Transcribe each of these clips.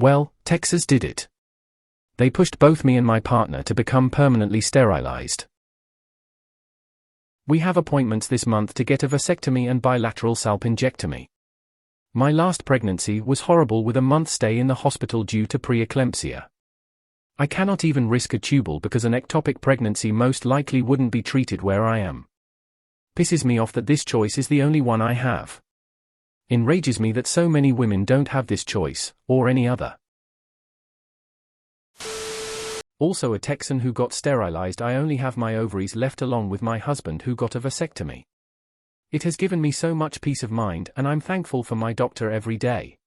Well, Texas did it. They pushed both me and my partner to become permanently sterilized. We have appointments this month to get a vasectomy and bilateral salpingectomy. My last pregnancy was horrible with a month stay in the hospital due to preeclampsia. I cannot even risk a tubal because an ectopic pregnancy most likely wouldn't be treated where I am. Pisses me off that this choice is the only one I have. Enrages me that so many women don't have this choice, or any other. Also a Texan who got sterilized. I only have my ovaries left along with my husband who got a vasectomy. It has given me so much peace of mind and I'm thankful for my doctor every day.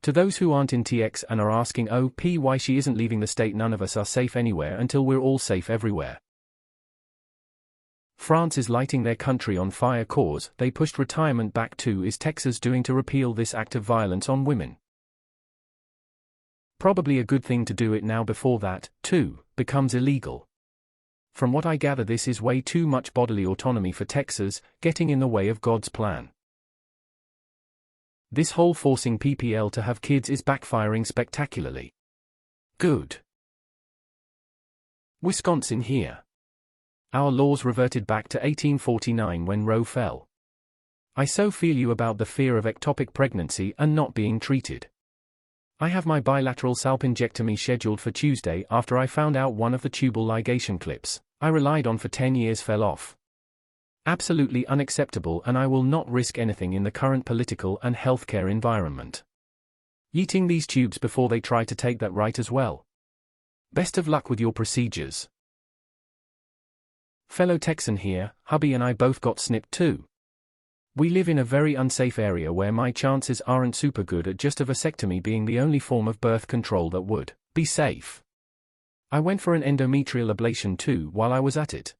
To those who aren't in TX and are asking why she isn't leaving the state, none of us are safe anywhere until we're all safe everywhere. France is lighting their country on fire. Cause they pushed retirement back to is Texas doing to repeal this act of violence on women? Probably a good thing to do it now before that, too, becomes illegal. From what I gather, this is way too much bodily autonomy for Texas, getting in the way of God's plan. This whole forcing PPL to have kids is backfiring spectacularly. Good. Wisconsin here. Our laws reverted back to 1849 when Roe fell. I so feel you about the fear of ectopic pregnancy and not being treated. I have my bilateral salpingectomy scheduled for Tuesday after I found out one of the tubal ligation clips I relied on for 10 years fell off. Absolutely unacceptable, and I will not risk anything in the current political and healthcare environment. Yeeting these tubes before they try to take that right as well. Best of luck with your procedures. Fellow Texan here, hubby and I both got snipped too. We live in a very unsafe area where my chances aren't super good at just a vasectomy being the only form of birth control that would be safe. I went for an endometrial ablation too while I was at it.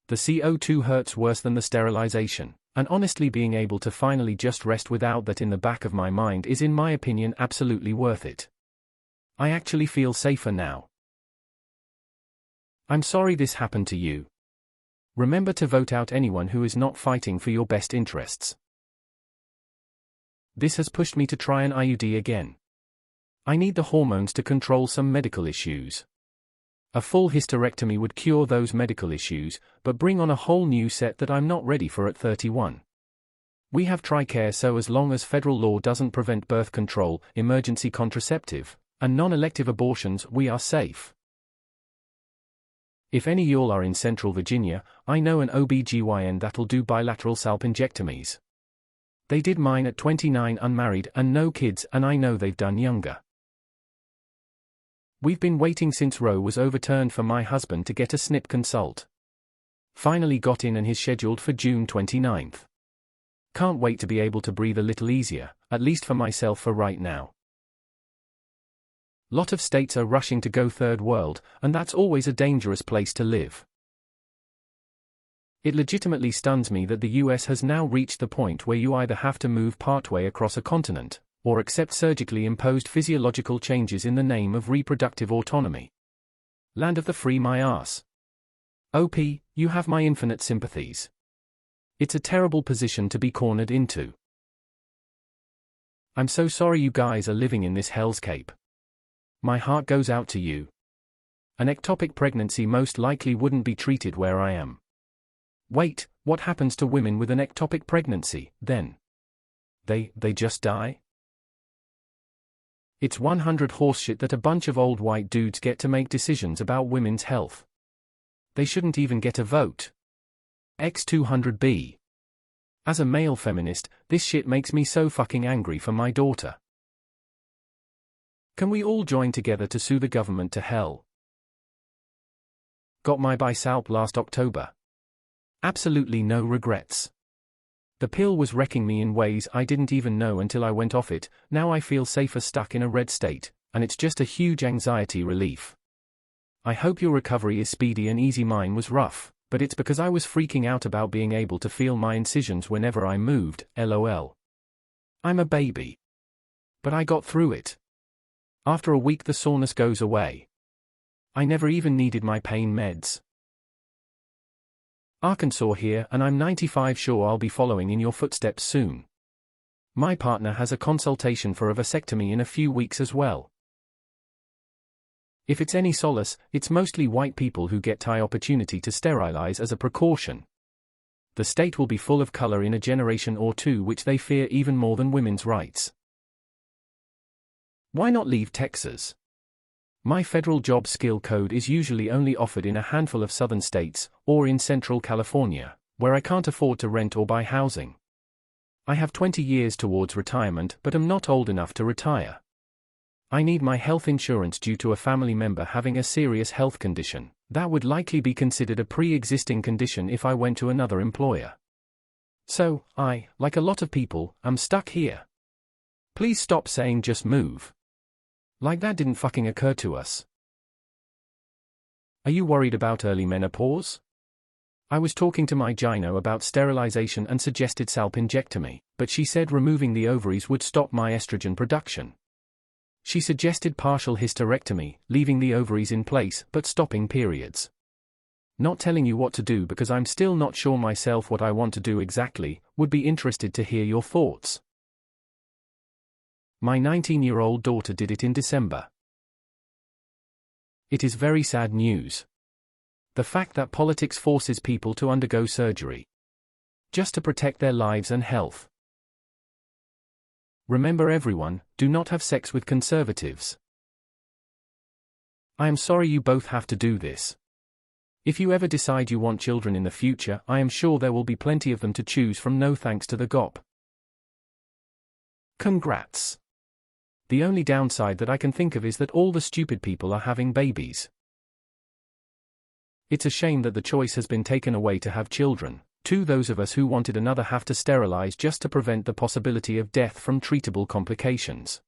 The CO2 hurts worse than the sterilization, and honestly being able to finally just rest without that in the back of my mind is, in my opinion, absolutely worth it. I actually feel safer now. I'm sorry this happened to you. Remember to vote out anyone who is not fighting for your best interests. This has pushed me to try an IUD again. I need the hormones to control some medical issues. A full hysterectomy would cure those medical issues, but bring on a whole new set that I'm not ready for at 31. We have TRICARE, so as long as federal law doesn't prevent birth control, emergency contraceptive, and non-elective abortions, we are safe. If any y'all are in Central Virginia, I know an OBGYN that'll do bilateral salpingectomies. They did mine at 29, unmarried and no kids, and I know they've done younger. We've been waiting since Roe was overturned for my husband to get a SNP consult. Finally got in and he's scheduled for June 29th. Can't wait to be able to breathe a little easier, at least for myself for right now. Lot of states are rushing to go third world, and that's always a dangerous place to live. It legitimately stuns me that the US has now reached the point where you either have to move partway across a continent, or accept surgically imposed physiological changes in the name of reproductive autonomy. Land of the free my ass. OP, you have my infinite sympathies. It's a terrible position to be cornered into. I'm so sorry you guys are living in this hellscape. My heart goes out to you. An ectopic pregnancy most likely wouldn't be treated where I am. Wait, what happens to women with an ectopic pregnancy, then? They just die? It's 100 horseshit that a bunch of old white dudes get to make decisions about women's health. They shouldn't even get a vote. X200B. As a male feminist, this shit makes me so fucking angry for my daughter. Can we all join together to sue the government to hell? Got my bisalp last October. Absolutely no regrets. The pill was wrecking me in ways I didn't even know until I went off it. Now I feel safer stuck in a red state, and it's just a huge anxiety relief. I hope your recovery is speedy and easy. Mine was rough, but it's because I was freaking out about being able to feel my incisions whenever I moved, lol. I'm a baby. But I got through it. After a week the soreness goes away. I never even needed my pain meds. Arkansas here, and I'm 95 sure I'll be following in your footsteps soon. My partner has a consultation for a vasectomy in a few weeks as well. If it's any solace, it's mostly white people who get the opportunity to sterilize as a precaution. The state will be full of color in a generation or two, which they fear even more than women's rights. Why not leave Texas? My federal job skill code is usually only offered in a handful of southern states, or in Central California, where I can't afford to rent or buy housing. I have 20 years towards retirement, but am not old enough to retire. I need my health insurance due to a family member having a serious health condition. That would likely be considered a pre-existing condition if I went to another employer. So, I, like a lot of people, am stuck here. Please stop saying just move. Like that didn't fucking occur to us. Are you worried about early menopause? I was talking to my gyno about sterilization and suggested salpingectomy, but she said removing the ovaries would stop my estrogen production. She suggested partial hysterectomy, leaving the ovaries in place but stopping periods. Not telling you what to do because I'm still not sure myself what I want to do exactly, would be interested to hear your thoughts. My 19-year-old daughter did it in December. It is very sad news. The fact that politics forces people to undergo surgery just to protect their lives and health. Remember everyone, do not have sex with conservatives. I am sorry you both have to do this. If you ever decide you want children in the future, I am sure there will be plenty of them to choose from, no thanks to the GOP. Congrats. The only downside that I can think of is that all the stupid people are having babies. It's a shame that the choice has been taken away to have children. Those of us who wanted another have to sterilize just to prevent the possibility of death from treatable complications.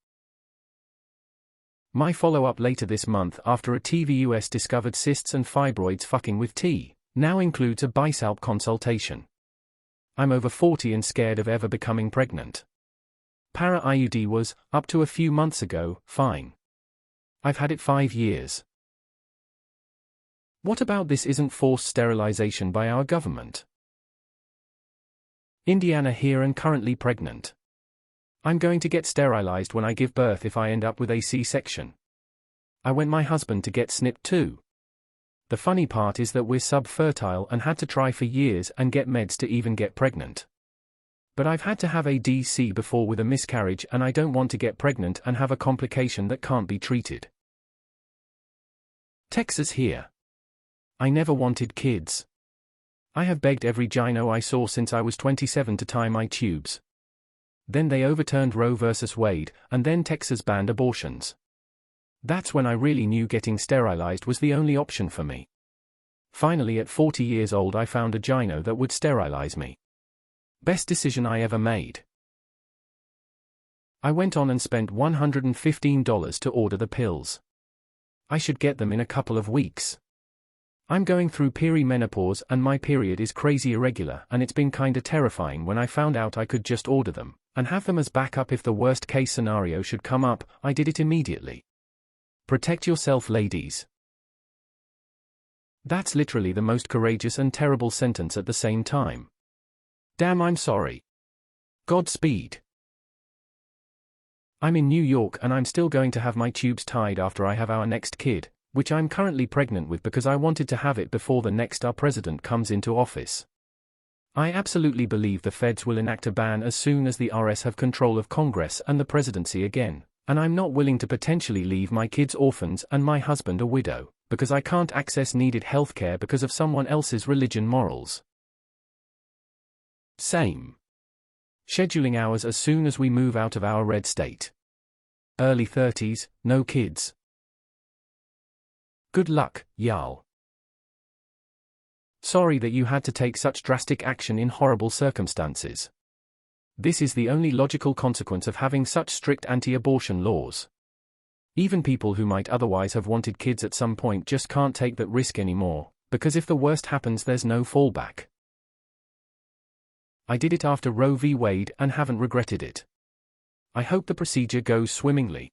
My follow-up later this month after a TVUS discovered cysts and fibroids fucking with T, now includes a BiSalp consultation. I'm over 40 and scared of ever becoming pregnant. Para-IUD was, up to a few months ago, fine. I've had it 5 years. What about this isn't forced sterilization by our government? Indiana here and currently pregnant. I'm going to get sterilized when I give birth if I end up with a C-section. I went my husband to get snipped too. The funny part is that we're sub-fertile and had to try for years and get meds to even get pregnant. But I've had to have a DC before with a miscarriage and I don't want to get pregnant and have a complication that can't be treated. Texas here. I never wanted kids. I have begged every gyno I saw since I was 27 to tie my tubes. Then they overturned Roe versus Wade, and then Texas banned abortions. That's when I really knew getting sterilized was the only option for me. Finally at 40 years old I found a gyno that would sterilize me. Best decision I ever made. I went on and spent $115 to order the pills. I should get them in a couple of weeks. I'm going through perimenopause and my period is crazy irregular, and it's been kinda terrifying when I found out I could just order them and have them as backup if the worst case scenario should come up. I did it immediately. Protect yourself, ladies. That's literally the most courageous and terrible sentence at the same time. Damn, I'm sorry. Godspeed. I'm in New York and I'm still going to have my tubes tied after I have our next kid, which I'm currently pregnant with because I wanted to have it before the next our president comes into office. I absolutely believe the feds will enact a ban as soon as the RS have control of Congress and the presidency again, and I'm not willing to potentially leave my kids orphans and my husband a widow, because I can't access needed healthcare because of someone else's religion morals. Same. Scheduling hours as soon as we move out of our red state. Early 30s, no kids. Good luck, y'all. Sorry that you had to take such drastic action in horrible circumstances. This is the only logical consequence of having such strict anti-abortion laws. Even people who might otherwise have wanted kids at some point just can't take that risk anymore, because if the worst happens there's no fallback. I did it after Roe v. Wade and haven't regretted it. I hope the procedure goes swimmingly.